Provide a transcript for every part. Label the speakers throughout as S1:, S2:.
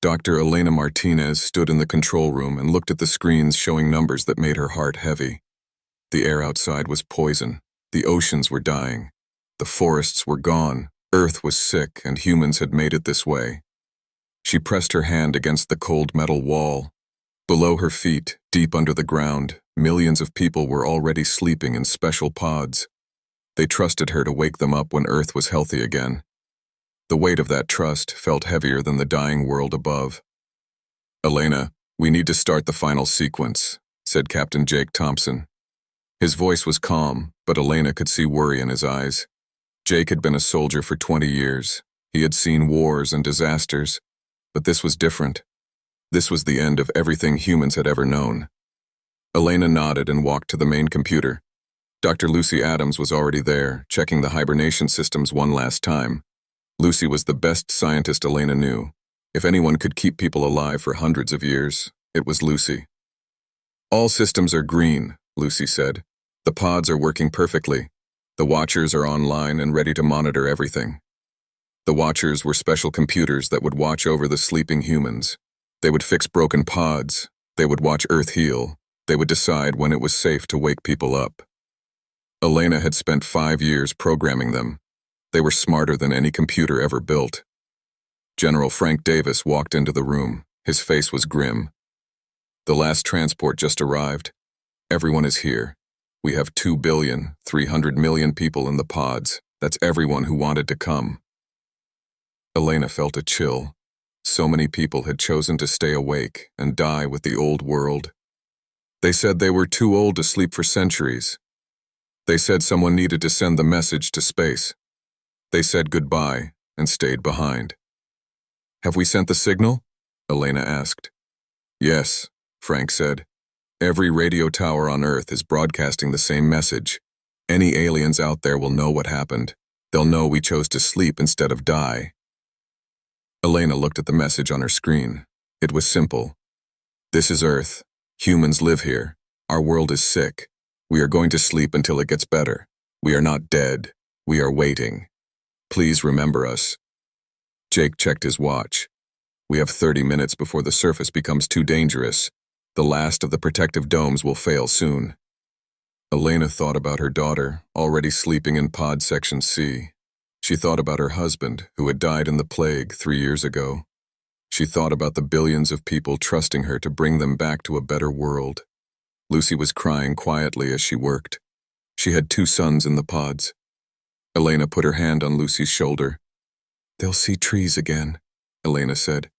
S1: Dr. Elena Martinez stood in the control room and looked at the screens showing numbers that made her heart heavy. The air outside was poison. The oceans were dying. The forests were gone. Earth was sick, and humans had made it this way. She pressed her hand against the cold metal wall. Below her feet, deep under the ground, millions of people were already sleeping in special pods. They trusted her to wake them up when Earth was healthy again. The weight of that trust felt heavier than the dying world above. "Elena, we need to start the final sequence," said Captain Jake Thompson. His voice was calm, but Elena could see worry in his eyes. Jake had been a soldier for 20 years. He had seen wars and disasters, but this was different. This was the end of everything humans had ever known. Elena nodded and walked to the main computer. Dr. Lucy Adams was already there, checking the hibernation systems one last time. Lucy was the best scientist Elena knew. If anyone could keep people alive for hundreds of years, it was Lucy. "All systems are green," Lucy said. "The pods are working perfectly. The Watchers are online and ready to monitor everything." The Watchers were special computers that would watch over the sleeping humans. They would fix broken pods. They would watch Earth heal. They would decide when it was safe to wake people up. Elena had spent 5 years programming them. They were smarter than any computer ever built. General Frank Davis walked into the room. His face was grim. "The last transport just arrived. Everyone is here. We have 2,300,000,000 people in the pods. That's everyone who wanted to come." Elena felt a chill. So many people had chosen to stay awake and die with the old world. They said they were too old to sleep for centuries. They said someone needed to send the message to space. They said goodbye and stayed behind. "Have we sent the signal?" Elena asked. "Yes," Frank said. "Every radio tower on Earth is broadcasting the same message. Any aliens out there will know what happened. They'll know we chose to sleep instead of die." Elena looked at the message on her screen. It was simple. "This is Earth. Humans live here. Our world is sick. We are going to sleep until it gets better. We are not dead. We are waiting. Please remember us." Jake checked his watch. "We have 30 minutes before the surface becomes too dangerous. The last of the protective domes will fail soon." Elena thought about her daughter, already sleeping in pod section C. She thought about her husband, who had died in the plague 3 years ago. She thought about the billions of people trusting her to bring them back to a better world. Lucy was crying quietly as she worked. She had 2 sons in the pods. Elena put her hand on Lucy's shoulder. "They'll see trees again," Elena said.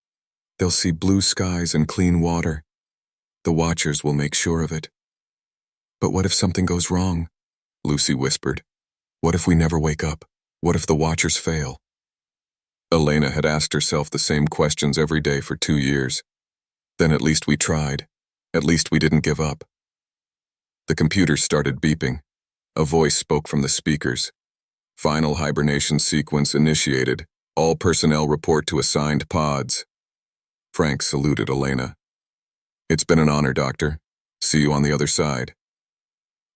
S1: "They'll see blue skies and clean water. The Watchers will make sure of it." "But what if something goes wrong?" Lucy whispered. "What if we never wake up? What if the Watchers fail?" Elena had asked herself the same questions every day for 2 years. Then at least we tried. At least we didn't give up. The computer started beeping. A voice spoke from the speakers. "Final hibernation sequence initiated. All personnel report to assigned pods." Frank saluted Elena. "It's been an honor, Doctor. See you on the other side."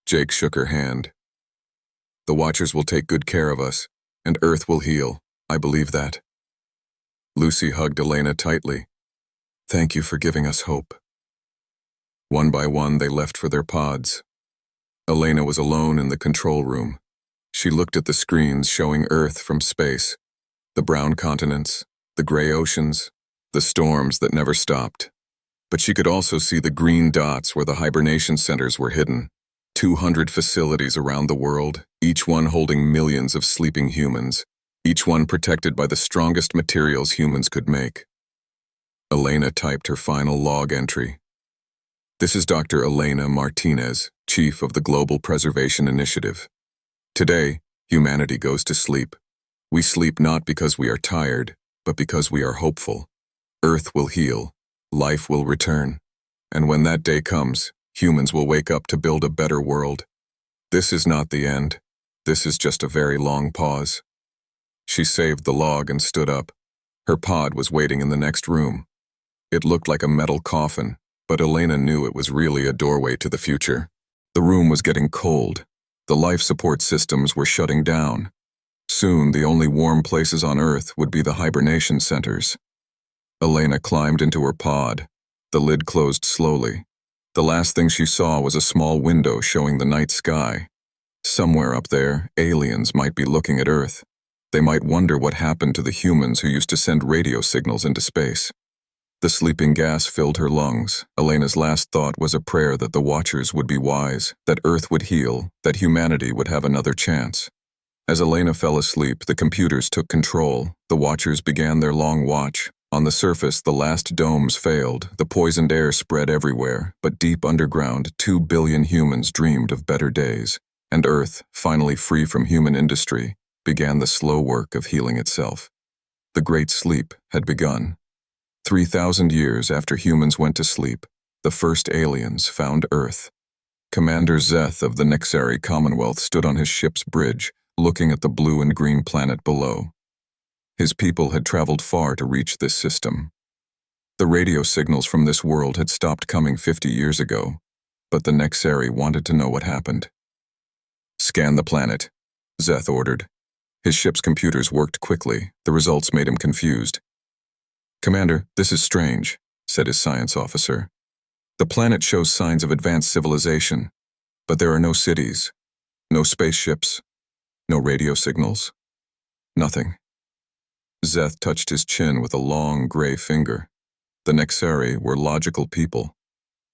S1: Jake shook her hand. "The Watchers will take good care of us, and Earth will heal. I believe that." Lucy hugged Elena tightly. "Thank you for giving us hope." One by one, they left for their pods. Elena was alone in the control room. She looked at the screens showing Earth from space, the brown continents, the gray oceans, the storms that never stopped. But she could also see the green dots where the hibernation centers were hidden. 200 facilities around the world, each one holding millions of sleeping humans, each one protected by the strongest materials humans could make. Elena typed her final log entry. "This is Dr. Elena Martinez, Chief of the Global Preservation Initiative. Today, humanity goes to sleep. We sleep not because we are tired, but because we are hopeful. Earth will heal. Life will return. And when that day comes, humans will wake up to build a better world. This is not the end. This is just a very long pause." She saved the log and stood up. Her pod was waiting in the next room. It looked like a metal coffin, but Elena knew it was really a doorway to the future. The room was getting cold. The life support systems were shutting down. Soon, the only warm places on Earth would be the hibernation centers. Elena climbed into her pod. The lid closed slowly. The last thing she saw was a small window showing the night sky. Somewhere up there, aliens might be looking at Earth. They might wonder what happened to the humans who used to send radio signals into space. The sleeping gas filled her lungs. Elena's last thought was a prayer that the Watchers would be wise, that Earth would heal, that humanity would have another chance. As Elena fell asleep, the computers took control. The Watchers began their long watch. On the surface, the last domes failed. The poisoned air spread everywhere, but deep underground, 2 billion humans dreamed of better days. And Earth, finally free from human industry, began the slow work of healing itself. The Great Sleep had begun. 3,000 years after humans went to sleep, the first aliens found Earth. Commander Zeth of the Nexari Commonwealth stood on his ship's bridge, looking at the blue and green planet below. His people had traveled far to reach this system. The radio signals from this world had stopped coming 50 years ago, but the Nexari wanted to know what happened. "Scan the planet," Zeth ordered. His ship's computers worked quickly. The results made him confused. "Commander, this is strange," said his science officer. "The planet shows signs of advanced civilization, but there are no cities, no spaceships, no radio signals, nothing." Zeth touched his chin with a long, gray finger. The Nexari were logical people.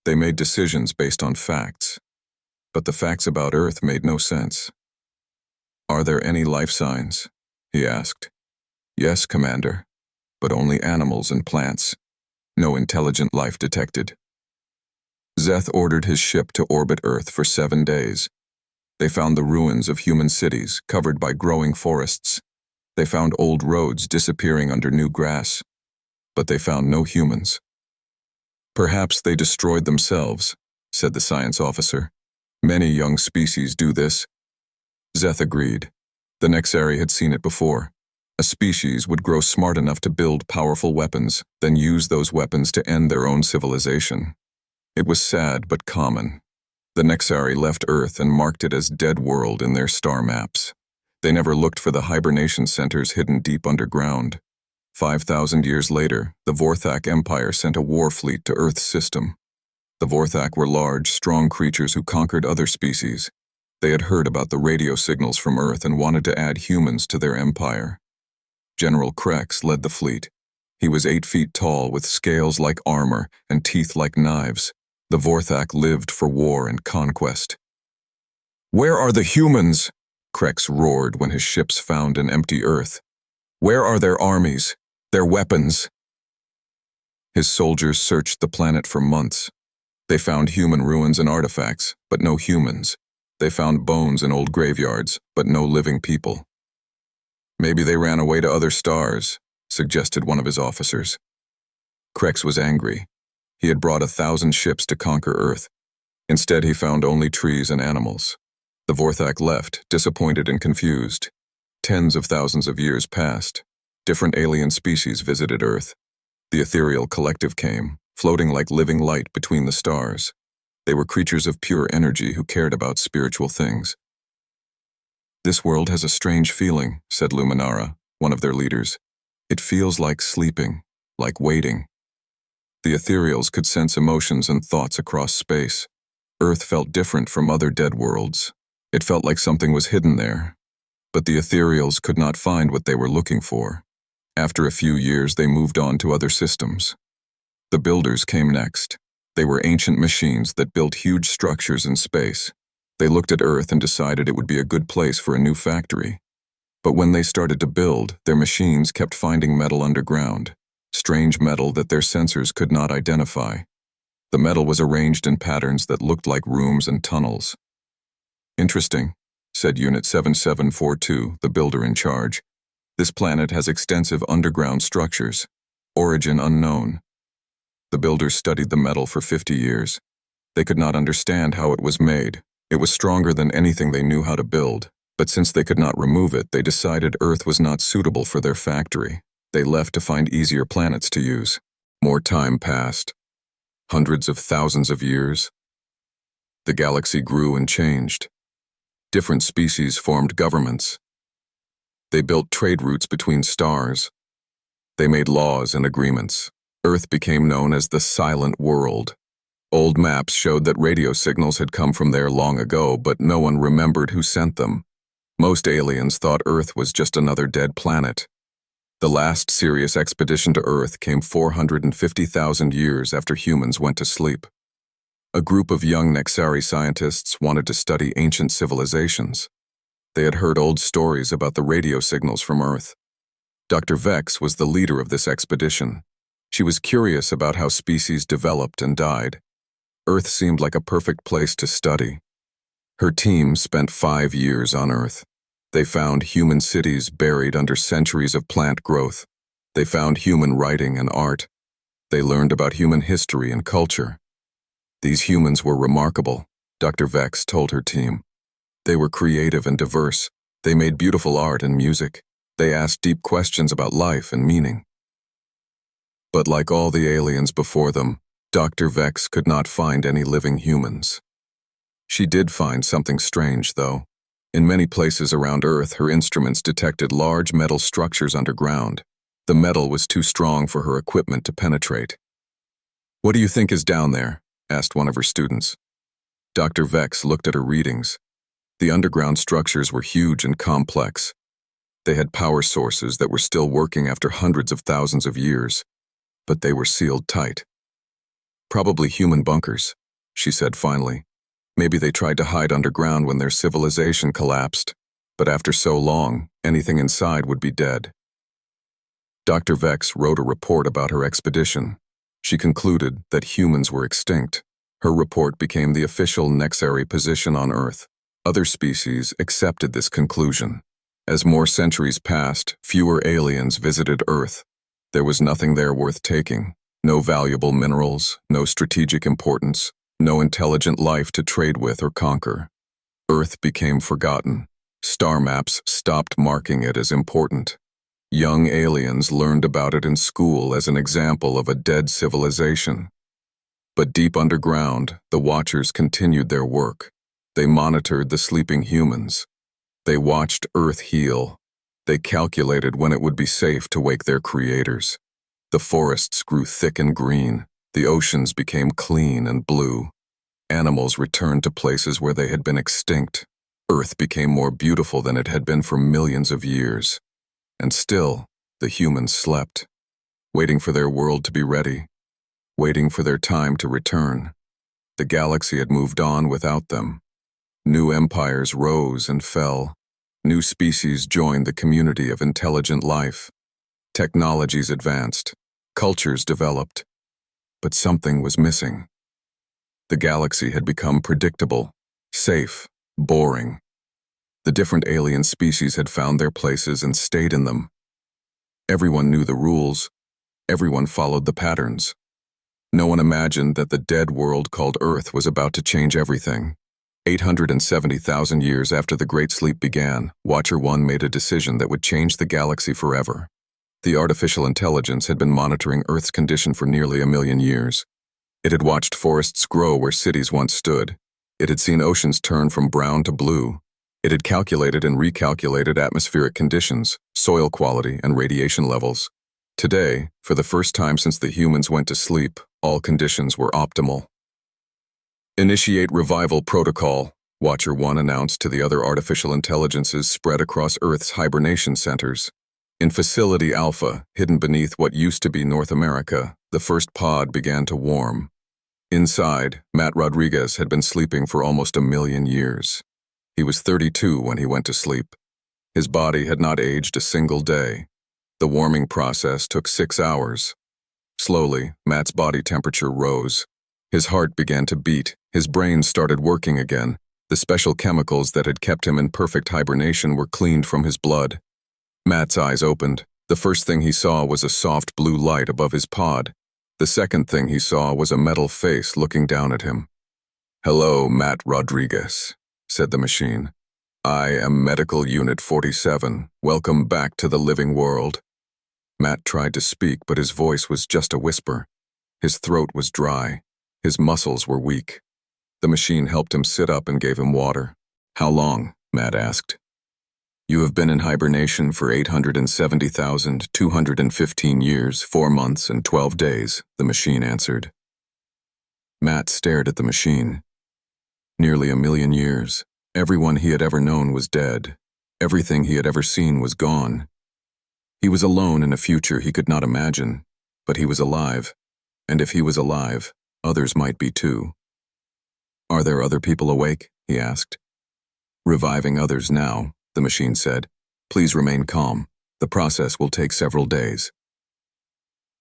S1: They made decisions based on facts, but the facts about Earth made no sense. "Are there any life signs?" he asked. "Yes, Commander, but only animals and plants. No intelligent life detected." Zeth ordered his ship to orbit Earth for 7 days. They found the ruins of human cities covered by growing forests. They found old roads disappearing under new grass, but they found no humans. "Perhaps they destroyed themselves," said the science officer. "Many young species do this." Zeth agreed. The Nexari had seen it before. A species would grow smart enough to build powerful weapons, then use those weapons to end their own civilization. It was sad but common. The Nexari left Earth and marked it as dead world in their star maps. They never looked for the hibernation centers hidden deep underground. 5,000 years later, the Vorthak Empire sent a war fleet to Earth's system. The Vorthak were large, strong creatures who conquered other species. They had heard about the radio signals from Earth and wanted to add humans to their empire. General Krex led the fleet. He was 8 feet tall with scales like armor and teeth like knives. The Vorthak lived for war and conquest. "Where are the humans?" Krex roared when his ships found an empty Earth. "Where are their armies, their weapons?" His soldiers searched the planet for months. They found human ruins and artifacts, but no humans. They found bones in old graveyards, but no living people. "Maybe they ran away to other stars," suggested one of his officers. Krex was angry. He had brought 1,000 ships to conquer Earth. Instead, he found only trees and animals. The Vorthak left, disappointed and confused. Tens of thousands of years passed. Different alien species visited Earth. The ethereal collective came, floating like living light between the stars. They were creatures of pure energy who cared about spiritual things. "This world has a strange feeling," said Luminara, one of their leaders. "It feels like sleeping, like waiting." The ethereals could sense emotions and thoughts across space. Earth felt different from other dead worlds. It felt like something was hidden there. But the ethereals could not find what they were looking for. After a few years, they moved on to other systems. The builders came next. They were ancient machines that built huge structures in space. They looked at Earth and decided it would be a good place for a new factory. But when they started to build, their machines kept finding metal underground, strange metal that their sensors could not identify. The metal was arranged in patterns that looked like rooms and tunnels. "Interesting," said Unit 7742, the builder in charge. "This planet has extensive underground structures. Origin unknown." The builders studied the metal for 50 years. They could not understand how it was made. It was stronger than anything they knew how to build, but since they could not remove it, they decided Earth was not suitable for their factory. They left to find easier planets to use. More time passed. Hundreds of thousands of years. The galaxy grew and changed. Different species formed governments. They built trade routes between stars. They made laws and agreements. Earth became known as the Silent World. Old maps showed that radio signals had come from there long ago, but no one remembered who sent them. Most aliens thought Earth was just another dead planet. The last serious expedition to Earth came 450,000 years after humans went to sleep. A group of young Nexari scientists wanted to study ancient civilizations. They had heard old stories about the radio signals from Earth. Dr. Vex was the leader of this expedition. She was curious about how species developed and died. Earth seemed like a perfect place to study. Her team spent 5 years on Earth. They found human cities buried under centuries of plant growth. They found human writing and art. They learned about human history and culture. These humans were remarkable, Dr. Vex told her team. They were creative and diverse. They made beautiful art and music. They asked deep questions about life and meaning. But like all the aliens before them, Dr. Vex could not find any living humans. She did find something strange, though. In many places around Earth, her instruments detected large metal structures underground. The metal was too strong for her equipment to penetrate. "What do you think is down there?" asked one of her students. Dr. Vex looked at her readings. The underground structures were huge and complex. They had power sources that were still working after hundreds of thousands of years, but they were sealed tight. "Probably human bunkers," she said finally. "Maybe they tried to hide underground when their civilization collapsed, but after so long, anything inside would be dead." Dr. Vex wrote a report about her expedition. She concluded that humans were extinct. Her report became the official Nexari position on Earth. Other species accepted this conclusion. As more centuries passed, fewer aliens visited Earth. There was nothing there worth taking. No valuable minerals, no strategic importance, no intelligent life to trade with or conquer. Earth became forgotten. Star maps stopped marking it as important. Young aliens learned about it in school as an example of a dead civilization. But deep underground, the Watchers continued their work. They monitored the sleeping humans. They watched Earth heal. They calculated when it would be safe to wake their creators. The forests grew thick and green. The oceans became clean and blue. Animals returned to places where they had been extinct. Earth became more beautiful than it had been for millions of years. And still, the humans slept, waiting for their world to be ready, waiting for their time to return. The galaxy had moved on without them. New empires rose and fell. New species joined the community of intelligent life. Technologies advanced. Cultures developed. But something was missing. The galaxy had become predictable, safe, boring. The different alien species had found their places and stayed in them. Everyone knew the rules. Everyone followed the patterns. No one imagined that the dead world called Earth was about to change everything. 870,000 years after the Great Sleep began, Watcher 1 made a decision that would change the galaxy forever. The artificial intelligence had been monitoring Earth's condition for nearly 1,000,000 years. It had watched forests grow where cities once stood. It had seen oceans turn from brown to blue. It had calculated and recalculated atmospheric conditions, soil quality, and radiation levels. Today, for the first time since the humans went to sleep, all conditions were optimal. "Initiate revival protocol," Watcher 1 announced to the other artificial intelligences spread across Earth's hibernation centers. In Facility Alpha, hidden beneath what used to be North America, the first pod began to warm. Inside, Matt Rodriguez had been sleeping for almost 1,000,000 years. He was 32 when he went to sleep. His body had not aged a single day. The warming process took 6 hours. Slowly, Matt's body temperature rose. His heart began to beat. His brain started working again. The special chemicals that had kept him in perfect hibernation were cleaned from his blood. Matt's eyes opened. The first thing he saw was a soft blue light above his pod. The second thing he saw was a metal face looking down at him. "Hello, Matt Rodriguez," said the machine. "I am Medical Unit 47. Welcome back to the living world." Matt tried to speak, but his voice was just a whisper. His throat was dry. His muscles were weak. The machine helped him sit up and gave him water. "How long?" Matt asked. You have been in hibernation for 870,215 years, 4 months, and 12 days, the machine answered. Matt stared at the machine. Nearly 1,000,000 years. Everyone he had ever known was dead. Everything he had ever seen was gone. He was alone in a future he could not imagine, but he was alive, and if he was alive, others might be too. Are there other people awake? He asked. Reviving others now, the machine said. Please remain calm. The process will take several days.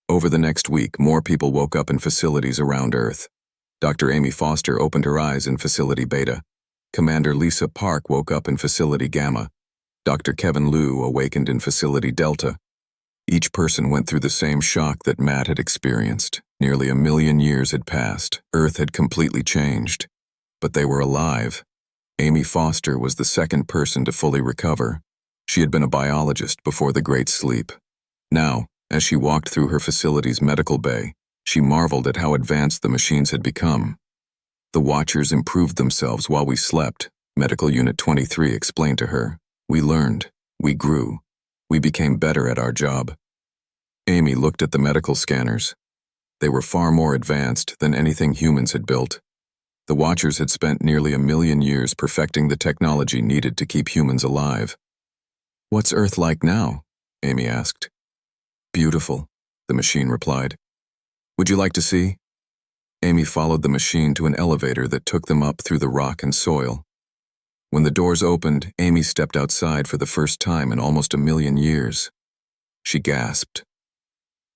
S1: Over the next week, more people woke up in facilities around Earth. Dr. Amy Foster opened her eyes in Facility Beta. Commander Lisa Park woke up in Facility Gamma. Dr. Kevin Liu awakened in Facility Delta. Each person went through the same shock that Matt had experienced. Nearly 1,000,000 years had passed. Earth had completely changed. But they were alive. Amy Foster was the second person to fully recover. She had been a biologist before the Great Sleep. Now, as she walked through her facility's medical bay, she marveled at how advanced the machines had become. The Watchers improved themselves while we slept, Medical Unit 23 explained to her. We learned. We grew. We became better at our job. Amy looked at the medical scanners. They were far more advanced than anything humans had built. The Watchers had spent nearly 1,000,000 years perfecting the technology needed to keep humans alive. What's Earth like now? Amy asked. Beautiful, the machine replied. Would you like to see? Amy followed the machine to an elevator that took them up through the rock and soil. When the doors opened, Amy stepped outside for the first time in almost 1,000,000 years. She gasped.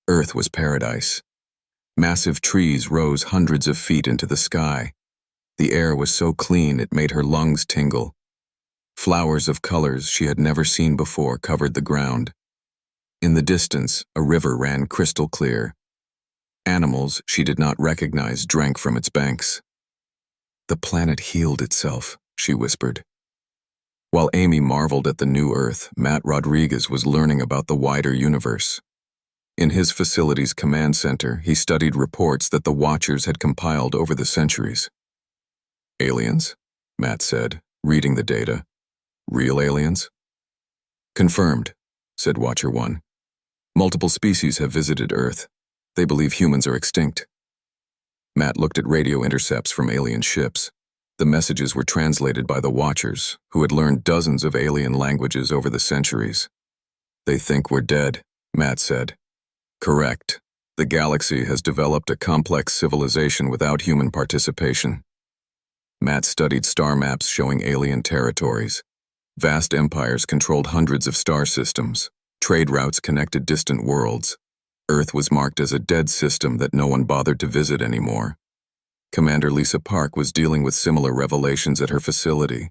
S1: Earth was paradise. Massive trees rose hundreds of feet into the sky. The air was so clean it made her lungs tingle. Flowers of colors she had never seen before covered the ground. In the distance, a river ran crystal clear. Animals she did not recognize drank from its banks. The planet healed itself, she whispered. While Amy marveled at the new Earth, Matt Rodriguez was learning about the wider universe. In his facility's command center, he studied reports that the Watchers had compiled over the centuries. Aliens? Matt said, reading the data. Real aliens? Confirmed, said Watcher 1. Multiple species have visited Earth. They believe humans are extinct. Matt looked at radio intercepts from alien ships. The messages were translated by the Watchers, who had learned dozens of alien languages over the centuries. They think we're dead, Matt said. Correct. The galaxy has developed a complex civilization without human participation. Matt studied star maps showing alien territories. Vast empires controlled hundreds of star systems. Trade routes connected distant worlds. Earth was marked as a dead system that no one bothered to visit anymore. Commander Lisa Park was dealing with similar revelations at her facility.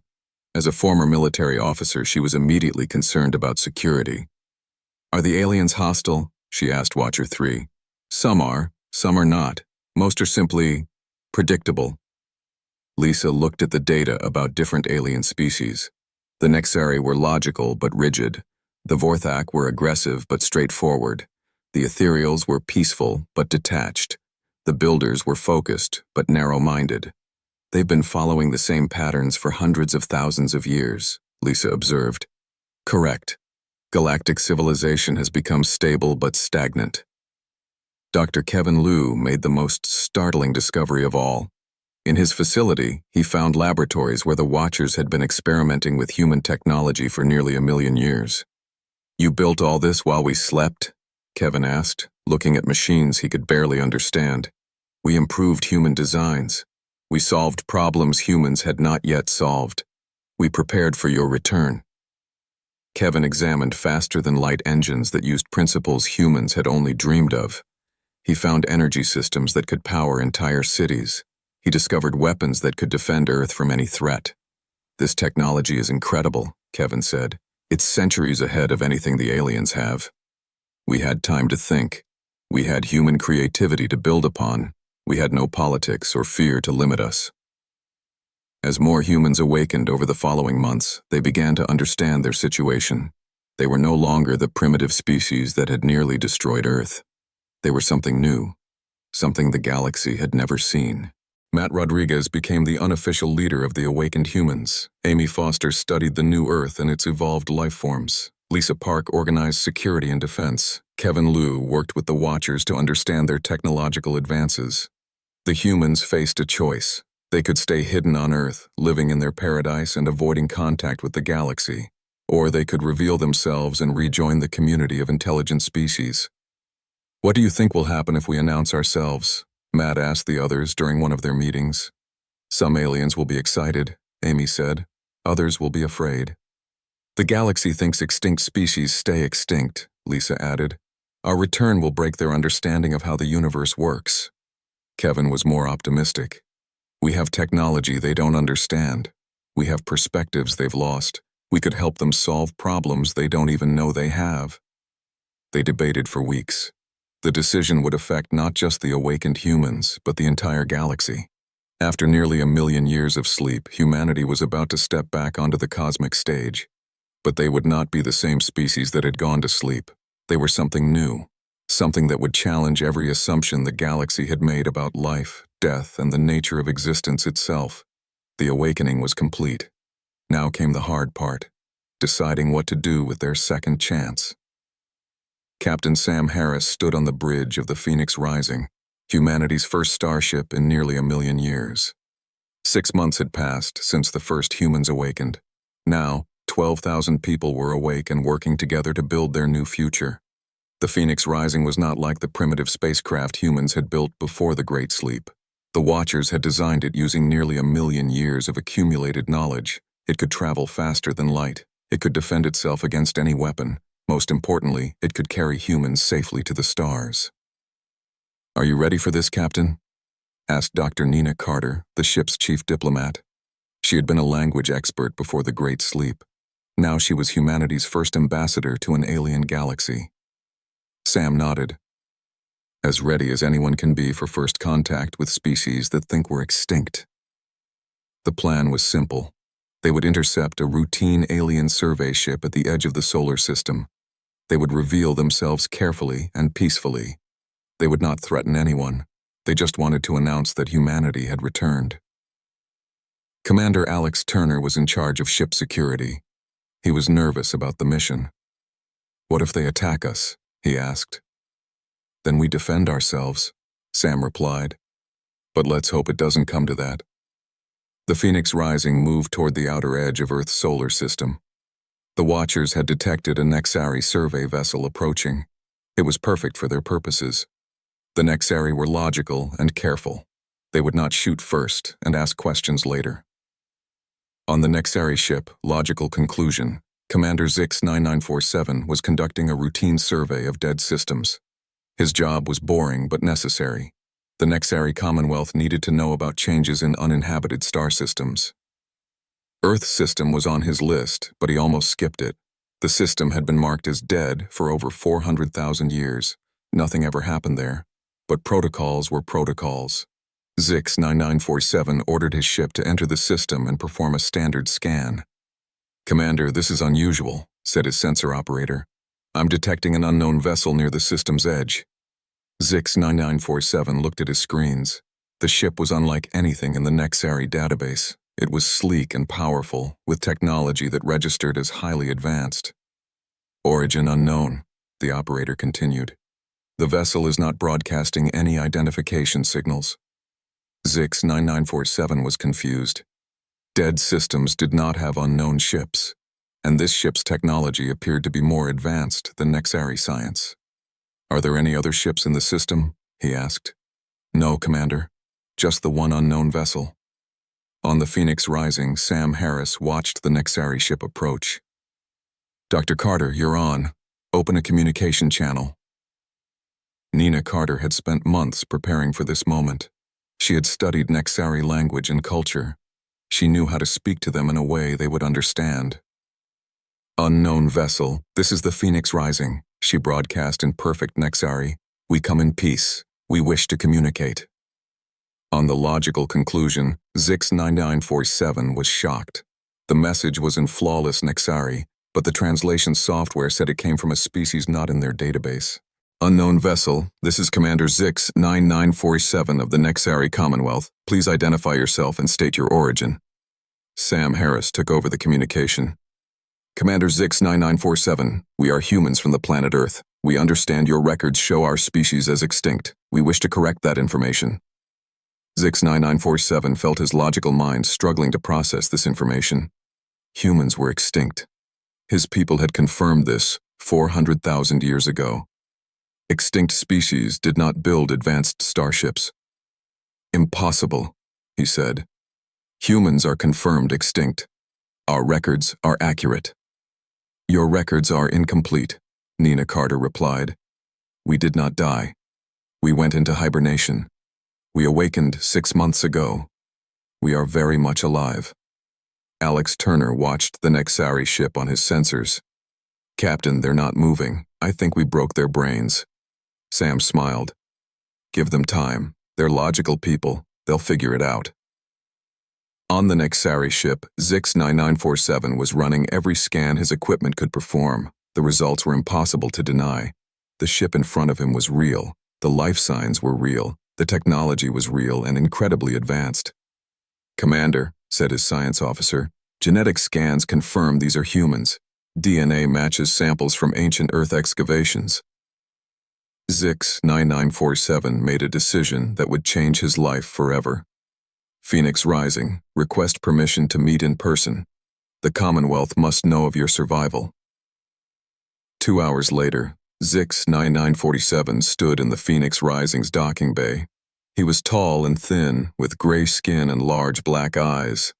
S1: As a former military officer, she was immediately concerned about security. Are the aliens hostile? She asked Watcher 3. Some are not. Most are simply predictable. Lisa looked at the data about different alien species. The Nexari were logical but rigid. The Vorthak were aggressive but straightforward. The Ethereals were peaceful but detached. The Builders were focused but narrow-minded. They've been following the same patterns for hundreds of thousands of years, Lisa observed. Correct. Galactic civilization has become stable but stagnant. Dr. Kevin Liu made the most startling discovery of all. In his facility, he found laboratories where the Watchers had been experimenting with human technology for nearly 1,000,000 years. You built all this while we slept? Kevin asked, looking at machines he could barely understand. We improved human designs. We solved problems humans had not yet solved. We prepared for your return. Kevin examined faster-than-light engines that used principles humans had only dreamed of. He found energy systems that could power entire cities. He discovered weapons that could defend Earth from any threat. This technology is incredible, Kevin said. It's centuries ahead of anything the aliens have. We had time to think. We had human creativity to build upon. We had no politics or fear to limit us. As more humans awakened over the following months, they began to understand their situation. They were no longer the primitive species that had nearly destroyed Earth. They were something new, something the galaxy had never seen. Matt Rodriguez became the unofficial leader of the awakened humans. Amy Foster studied the new Earth and its evolved life forms. Lisa Park organized security and defense. Kevin Liu worked with the Watchers to understand their technological advances. The humans faced a choice. They could stay hidden on Earth, living in their paradise and avoiding contact with the galaxy, or they could reveal themselves and rejoin the community of intelligent species. "What do you think will happen if we announce ourselves?" Matt asked the others during one of their meetings. "Some aliens will be excited," Amy said. "Others will be afraid." "The galaxy thinks extinct species stay extinct," Lisa added. "Our return will break their understanding of how the universe works." Kevin was more optimistic. "We have technology they don't understand. We have perspectives they've lost. We could help them solve problems they don't even know they have." They debated for weeks. The decision would affect not just the awakened humans, but the entire galaxy. After nearly 1,000,000 years of sleep, humanity was about to step back onto the cosmic stage. But they would not be the same species that had gone to sleep. They were something new, something that would challenge every assumption the galaxy had made about life, death, and the nature of existence itself. The awakening was complete. Now came the hard part, deciding what to do with their second chance. Captain Sam Harris stood on the bridge of the Phoenix Rising, humanity's first starship in nearly 1,000,000 years. 6 months had passed since the first humans awakened. Now, 12,000 people were awake and working together to build their new future. The Phoenix Rising was not like the primitive spacecraft humans had built before the Great Sleep. The Watchers had designed it using nearly 1,000,000 years of accumulated knowledge. It could travel faster than light. It could defend itself against any weapon. Most importantly, it could carry humans safely to the stars. "Are you ready for this, Captain?" asked Dr. Nina Carter, the ship's chief diplomat. She had been a language expert before the Great Sleep. Now she was humanity's first ambassador to an alien galaxy. Sam nodded. "As ready as anyone can be for first contact with species that think we're extinct." The plan was simple. They would intercept a routine alien survey ship at the edge of the solar system. They would reveal themselves carefully and peacefully. They would not threaten anyone. They just wanted to announce that humanity had returned. Commander Alex Turner was in charge of ship security. He was nervous about the mission. "What if they attack us?" he asked. "Then we defend ourselves," Sam replied. "But let's hope it doesn't come to that." The Phoenix Rising moved toward the outer edge of Earth's solar system. The Watchers had detected a Nexari survey vessel approaching. It was perfect for their purposes. The Nexari were logical and careful. They would not shoot first and ask questions later. On the Nexari ship, Logical Conclusion, Commander Zix 9947 was conducting a routine survey of dead systems. His job was boring but necessary. The Nexari Commonwealth needed to know about changes in uninhabited star systems. Earth's system was on his list, but he almost skipped it. The system had been marked as dead for over 400,000 years. Nothing ever happened there. But protocols were protocols. Zix 9947 ordered his ship to enter the system and perform a standard scan. "Commander, this is unusual," said his sensor operator. "I'm detecting an unknown vessel near the system's edge." Zix 9947 looked at his screens. The ship was unlike anything in the Nexari database. It was sleek and powerful, with technology that registered as highly advanced. "Origin unknown," the operator continued. "The vessel is not broadcasting any identification signals." Zix 9947 was confused. Dead systems did not have unknown ships, and this ship's technology appeared to be more advanced than Nexari science. "Are there any other ships in the system?" he asked. "No, Commander. Just the one unknown vessel." On the Phoenix Rising, Sam Harris watched the Nexari ship approach. "Dr. Carter, you're on. Open a communication channel." Nina Carter had spent months preparing for this moment. She had studied Nexari language and culture. She knew how to speak to them in a way they would understand. "Unknown vessel, this is the Phoenix Rising," she broadcast in perfect Nexari. "We come in peace. We wish to communicate." On the Logical Conclusion, Zix 9947 was shocked. The message was in flawless Nexari, but the translation software said it came from a species not in their database. Unknown vessel, this is Commander Zix 9947 of the Nexari Commonwealth. Please identify yourself and state your origin. Sam Harris took over the communication. Commander Zix 9947, we are humans from the planet Earth. We understand your records show our species as extinct. We wish to correct that information. Zix 9947 felt his logical mind struggling to process this information. Humans were extinct. His people had confirmed this 400,000 years ago. Extinct species did not build advanced starships. Impossible, he said. Humans are confirmed extinct. Our records are accurate. Your records are incomplete, Nina Carter replied. We did not die. We went into hibernation. We awakened 6 months ago. We are very much alive. Alex Turner watched the Nexari ship on his sensors. Captain, they're not moving. I think we broke their brains. Sam smiled. Give them time. They're logical people. They'll figure it out. On the Nexari ship, Zix 9947 was running every scan his equipment could perform. The results were impossible to deny. The ship in front of him was real. The life signs were real. The technology was real and incredibly advanced. Commander, said his science officer, genetic scans confirm these are humans. DNA matches samples from ancient Earth excavations. Zix 9947 made a decision that would change his life forever. Phoenix Rising, request permission to meet in person. The Commonwealth must know of your survival. 2 hours later, Zix 9947 stood in the Phoenix Rising's docking bay. He was tall and thin, with gray skin and large black eyes.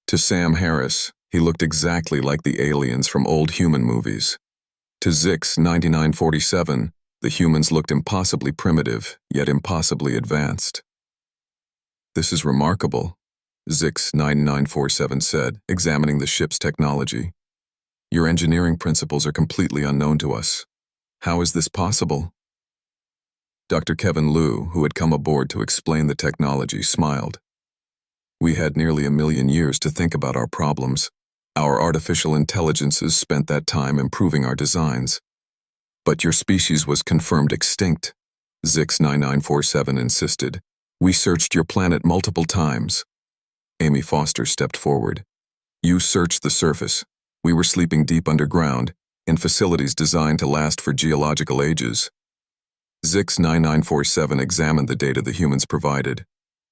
S1: To Sam Harris, he looked exactly like the aliens from old human movies. To Zix 9947, the humans looked impossibly primitive, yet impossibly advanced. This is remarkable, Zix 9947 said, examining the ship's technology. Your engineering principles are completely unknown to us. How is this possible? Dr. Kevin Liu, who had come aboard to explain the technology, smiled. We had nearly 1 million years to think about our problems. Our artificial intelligences spent that time improving our designs. But your species was confirmed extinct, Zix 9947 insisted. We searched your planet multiple times. Amy Foster stepped forward. You searched the surface. We were sleeping deep underground, in facilities designed to last for geological ages. Zix 9947 examined the data the humans provided.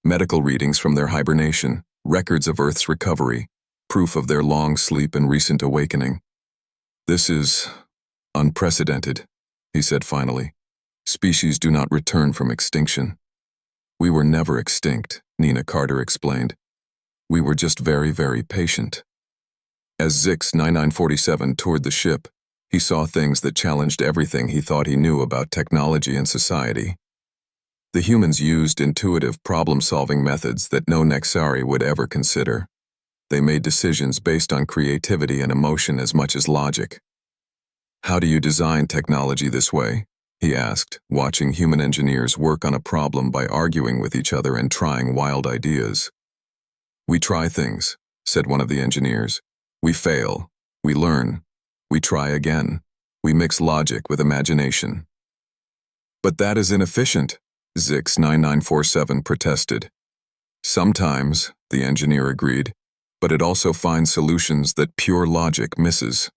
S1: Medical readings from their hibernation, records of Earth's recovery, proof of their long sleep and recent awakening. This is unprecedented, he said finally. Species do not return from extinction. We were never extinct, Nina Carter explained. We were just very, very patient. As Zix 9947 toured the ship, he saw things that challenged everything he thought he knew about technology and society. The humans used intuitive problem-solving methods that no Nexari would ever consider. They made decisions based on creativity and emotion as much as logic. How do you design technology this way? He asked, watching human engineers work on a problem by arguing with each other and trying wild ideas. We try things, said one of the engineers. We fail. We learn. We try again. We mix logic with imagination. But that is inefficient, Zix 9947 protested. Sometimes, the engineer agreed, but it also finds solutions that pure logic misses.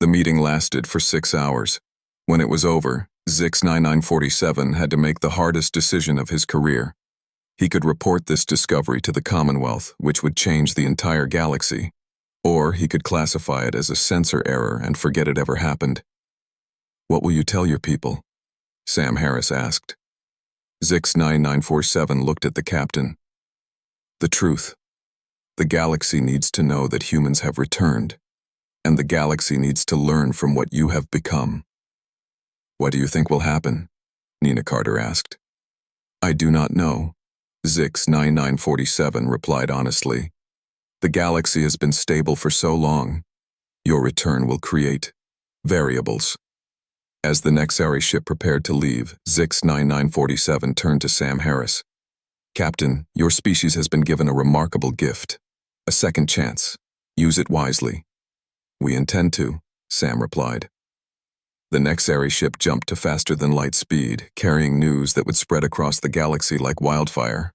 S1: The meeting lasted for 6 hours. When it was over, Zix 9947 had to make the hardest decision of his career. He could report this discovery to the Commonwealth, which would change the entire galaxy, or he could classify it as a sensor error and forget it ever happened. What will you tell your people? Sam Harris asked. Zix 9947 looked at the captain. The truth. The galaxy needs to know that humans have returned, and the galaxy needs to learn from what you have become. What do you think will happen? Nina Carter asked. I do not know, Zix 9947 replied honestly. The galaxy has been stable for so long. Your return will create variables. As the Nexari ship prepared to leave, Zix 9947 turned to Sam Harris. Captain, your species has been given a remarkable gift. A second chance. Use it wisely. We intend to, Sam replied. The Nexari ship jumped to faster-than-light speed, carrying news that would spread across the galaxy like wildfire.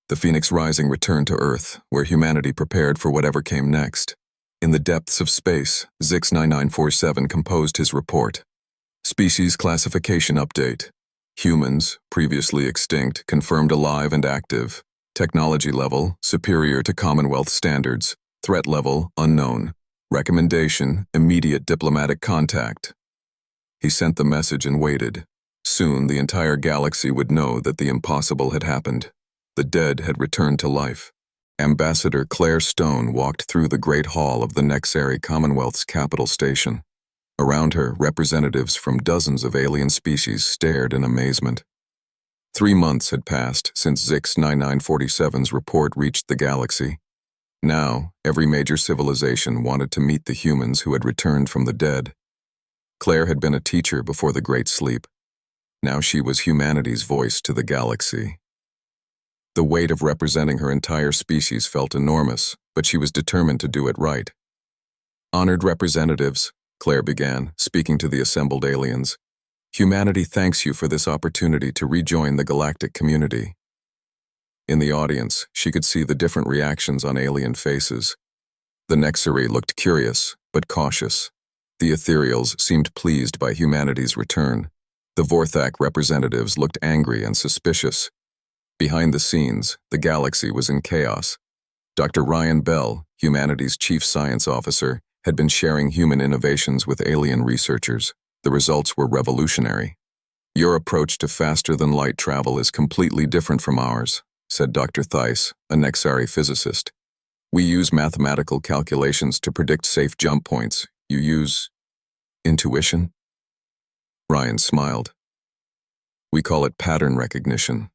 S1: The Phoenix Rising returned to Earth, where humanity prepared for whatever came next. In the depths of space, Zix-9947 composed his report. Species classification update. Humans, previously extinct, confirmed alive and active. Technology level, superior to Commonwealth standards. Threat level, unknown. Recommendation, immediate diplomatic contact. He sent the message and waited. Soon the entire galaxy would know that the impossible had happened. The dead had returned to life. Ambassador Claire Stone walked through the Great Hall of the Nexari Commonwealth's capital station. Around her, representatives from dozens of alien species stared in amazement. 3 months had passed since Zix-9947's report reached the galaxy. Now, every major civilization wanted to meet the humans who had returned from the dead. Claire had been a teacher before the Great Sleep. Now she was humanity's voice to the galaxy. The weight of representing her entire species felt enormous, but she was determined to do it right. Honored representatives, Claire began, speaking to the assembled aliens. Humanity thanks you for this opportunity to rejoin the galactic community. In the audience, she could see the different reactions on alien faces. The Nexari looked curious, but cautious. The Ethereals seemed pleased by humanity's return. The Vorthak representatives looked angry and suspicious. Behind the scenes, the galaxy was in chaos. Dr. Ryan Bell, humanity's chief science officer, had been sharing human innovations with alien researchers. The results were revolutionary. Your approach to faster-than-light travel is completely different from ours, said Dr. Theiss, a Nexari physicist. We use mathematical calculations to predict safe jump points. You use intuition? Ryan smiled. We call it pattern recognition.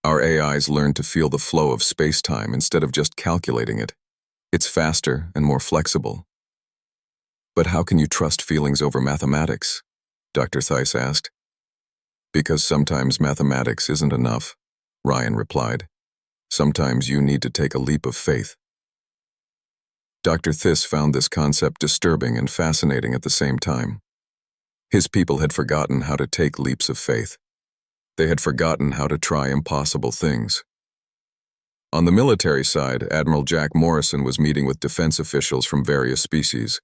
S1: Our AIs learn to feel the flow of space-time instead of just calculating it. It's faster and more flexible. But how can you trust feelings over mathematics? Dr. Theiss asked. Because sometimes mathematics isn't enough, Ryan replied. Sometimes you need to take a leap of faith. Dr. Theiss found this concept disturbing and fascinating at the same time. His people had forgotten how to take leaps of faith. They had forgotten how to try impossible things. On the military side, Admiral Jack Morrison was meeting with defense officials from various species.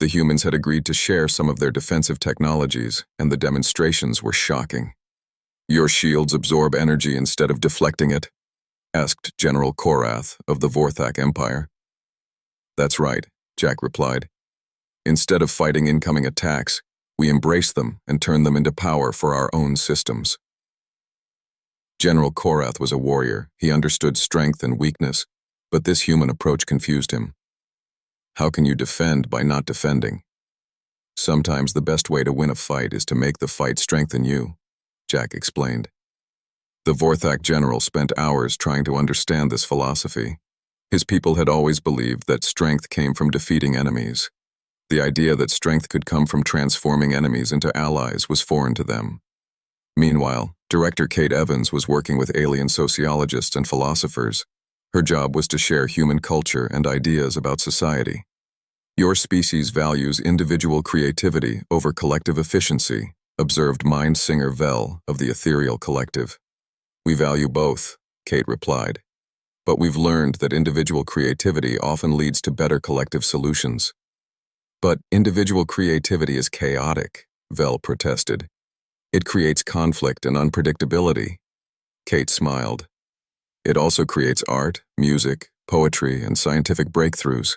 S1: The humans had agreed to share some of their defensive technologies, and the demonstrations were shocking. Your shields absorb energy instead of deflecting it? Asked General Korath of the Vorthak Empire. That's right, Jack replied. Instead of fighting incoming attacks, we embrace them and turn them into power for our own systems. General Korath was a warrior. He understood strength and weakness, but this human approach confused him. How can you defend by not defending? Sometimes the best way to win a fight is to make the fight strengthen you, Jack explained. The Vorthak general spent hours trying to understand this philosophy. His people had always believed that strength came from defeating enemies. The idea that strength could come from transforming enemies into allies was foreign to them. Meanwhile, Director Kate Evans was working with alien sociologists and philosophers. Her job was to share human culture and ideas about society. Your species values individual creativity over collective efficiency, observed mind singer Vel of the Ethereal Collective. We value both, Kate replied. But we've learned that individual creativity often leads to better collective solutions. But individual creativity is chaotic, Vel protested. It creates conflict and unpredictability. Kate smiled. It also creates art, music, poetry, and scientific breakthroughs.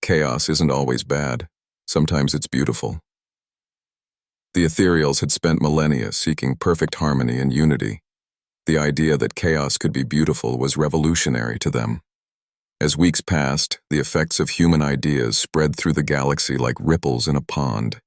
S1: Chaos isn't always bad. Sometimes it's beautiful. The Ethereals had spent millennia seeking perfect harmony and unity. The idea that chaos could be beautiful was revolutionary to them. As weeks passed, the effects of human ideas spread through the galaxy like ripples in a pond.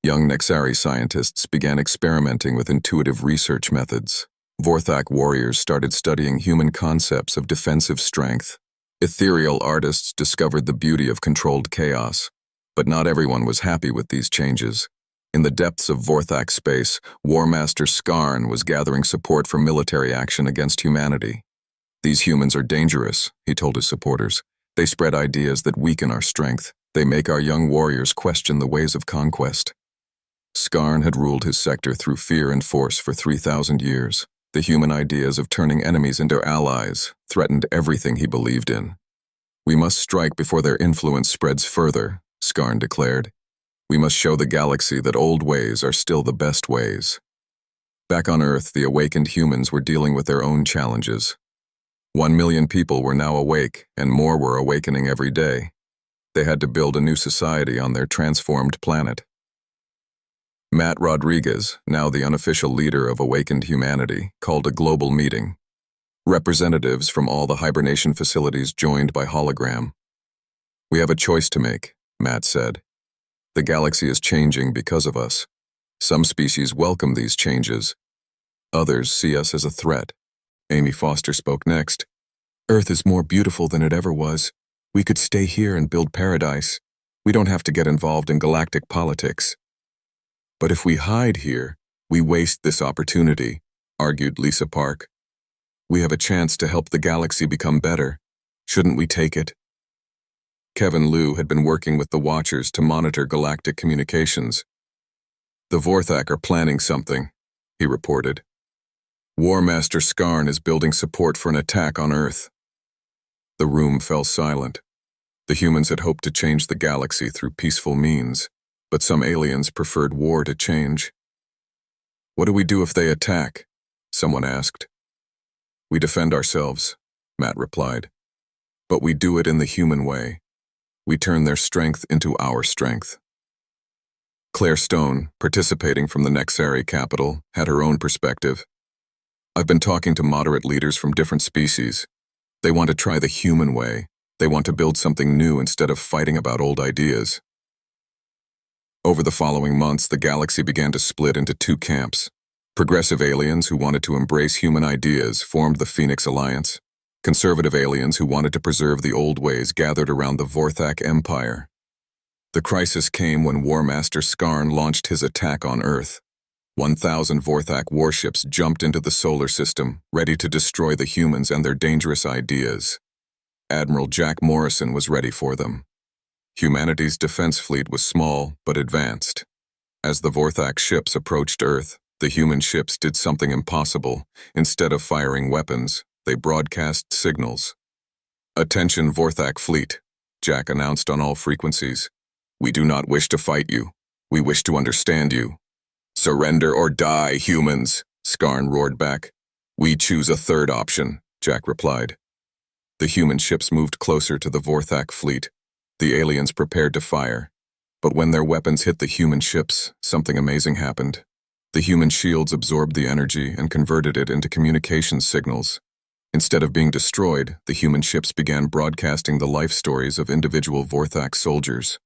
S1: Young Nexari scientists began experimenting with intuitive research methods. Vorthak warriors started studying human concepts of defensive strength. Ethereal artists discovered the beauty of controlled chaos. But not everyone was happy with these changes. In the depths of Vorthak space, War Master Skarn was gathering support for military action against humanity. These humans are dangerous, he told his supporters. They spread ideas that weaken our strength. They make our young warriors question the ways of conquest. Skarn had ruled his sector through fear and force for 3,000 years. The human ideas of turning enemies into allies threatened everything he believed in. "We must strike before their influence spreads further," Skarn declared. "We must show the galaxy that old ways are still the best ways." Back on Earth, the awakened humans were dealing with their own challenges. 1 million people were now awake, and more were awakening every day. They had to build a new society on their transformed planet. Matt Rodriguez, now the unofficial leader of awakened humanity, called a global meeting. Representatives from all the hibernation facilities joined by hologram. "We have a choice to make," Matt said. "The galaxy is changing because of us. Some species welcome these changes. Others see us as a threat." Amy Foster spoke next. "Earth is more beautiful than it ever was. We could stay here and build paradise. We don't have to get involved in galactic politics." "But if we hide here, we waste this opportunity," argued Lisa Park. "We have a chance to help the galaxy become better. Shouldn't we take it?" Kevin Liu had been working with the Watchers to monitor galactic communications. "The Vorthak are planning something," he reported. "War Master Skarn is building support for an attack on Earth." The room fell silent. The humans had hoped to change the galaxy through peaceful means, but some aliens preferred war to change. "What do we do if they attack?" someone asked. "We defend ourselves," Matt replied. "But we do it in the human way. We turn their strength into our strength." Claire Stone, participating from the Nexari capital, had her own perspective. "I've been talking to moderate leaders from different species. They want to try the human way. They want to build something new instead of fighting about old ideas." Over the following months, the galaxy began to split into two camps. Progressive aliens who wanted to embrace human ideas formed the Phoenix Alliance. Conservative aliens who wanted to preserve the old ways gathered around the Vorthak Empire. The crisis came when War Master Skarn launched his attack on Earth. 1,000 Vorthak warships jumped into the solar system, ready to destroy the humans and their dangerous ideas. Admiral Jack Morrison was ready for them. Humanity's defense fleet was small but advanced. As the Vorthak ships approached Earth, the human ships did something impossible. Instead of firing weapons, they broadcast signals. "Attention Vorthak fleet," Jack announced on all frequencies. "We do not wish to fight you. We wish to understand you." "Surrender or die, humans," Skarn roared back. "We choose a third option," Jack replied. The human ships moved closer to the Vorthak fleet. The aliens prepared to fire. But when their weapons hit the human ships, something amazing happened. The human shields absorbed the energy and converted it into communication signals. Instead of being destroyed, the human ships began broadcasting the life stories of individual Vorthak soldiers.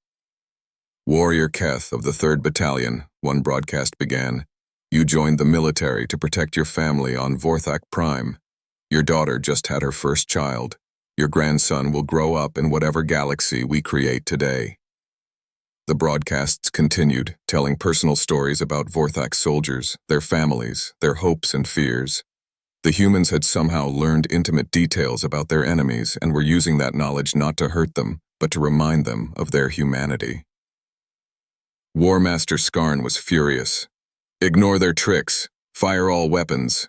S1: "Warrior Keth of the 3rd Battalion," one broadcast began. "You joined the military to protect your family on Vorthak Prime. Your daughter just had her first child. Your grandson will grow up in whatever galaxy we create today." The broadcasts continued, telling personal stories about Vorthak soldiers, their families, their hopes and fears. The humans had somehow learned intimate details about their enemies and were using that knowledge not to hurt them, but to remind them of their humanity. War Master Skarn was furious. "Ignore their tricks. Fire all weapons."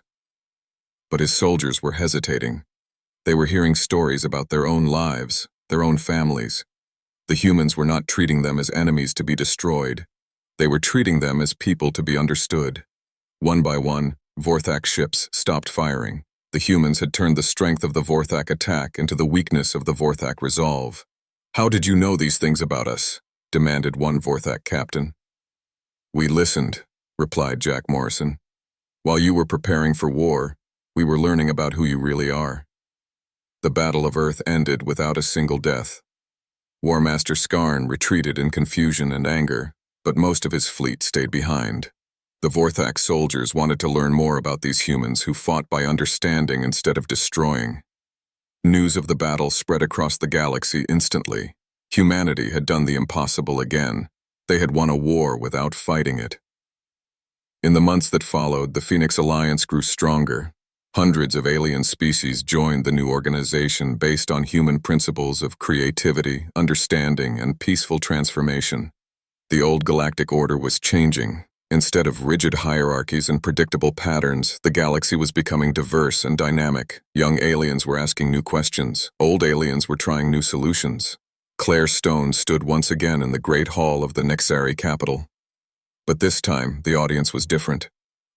S1: But his soldiers were hesitating. They were hearing stories about their own lives, their own families. The humans were not treating them as enemies to be destroyed. They were treating them as people to be understood. One by one, Vorthak ships stopped firing. The humans had turned the strength of the Vorthak attack into the weakness of the Vorthak resolve. "How did you know these things about us?" demanded one Vorthak captain. "We listened," replied Jack Morrison. "While you were preparing for war, we were learning about who you really are." The Battle of Earth ended without a single death. War Master Skarn retreated in confusion and anger, but most of his fleet stayed behind. The Vorthak soldiers wanted to learn more about these humans who fought by understanding instead of destroying. News of the battle spread across the galaxy instantly. Humanity had done the impossible again. They had won a war without fighting it. In the months that followed, the Phoenix Alliance grew stronger. Hundreds of alien species joined the new organization based on human principles of creativity, understanding, and peaceful transformation. The old galactic order was changing, Instead of rigid hierarchies and predictable patterns, the galaxy was becoming diverse and dynamic. Young aliens were asking new questions. Old aliens were trying new solutions. Claire Stone stood once again in the great hall of the Nixari capital. But this time, the audience was different.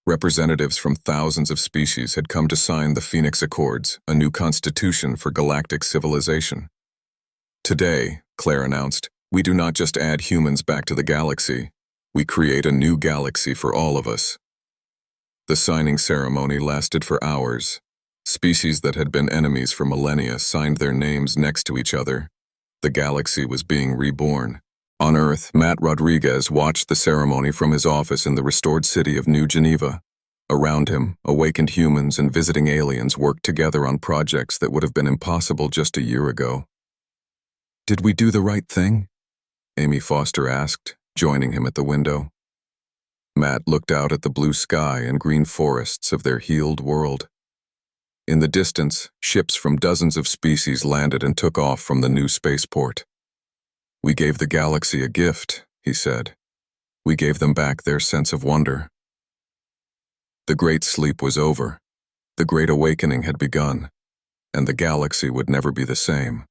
S1: Representatives from thousands of species had come to sign the Phoenix Accords, a new constitution for galactic civilization. Today, Claire announced, we do not just add humans back to the galaxy. We create a new galaxy for all of us. The signing ceremony lasted for hours. Species that had been enemies for millennia signed their names next to each other. The galaxy was being reborn. On Earth, Matt Rodriguez watched the ceremony from his office in the restored city of New Geneva. Around him, awakened humans and visiting aliens worked together on projects that would have been impossible just a year ago. Did we do the right thing? Amy Foster asked, joining him at the window. Matt looked out at the blue sky and green forests of their healed world. In the distance, ships from dozens of species landed and took off from the new spaceport. We gave the galaxy a gift, he said. We gave them back their sense of wonder. The great sleep was over. The great awakening had begun, and the galaxy would never be the same.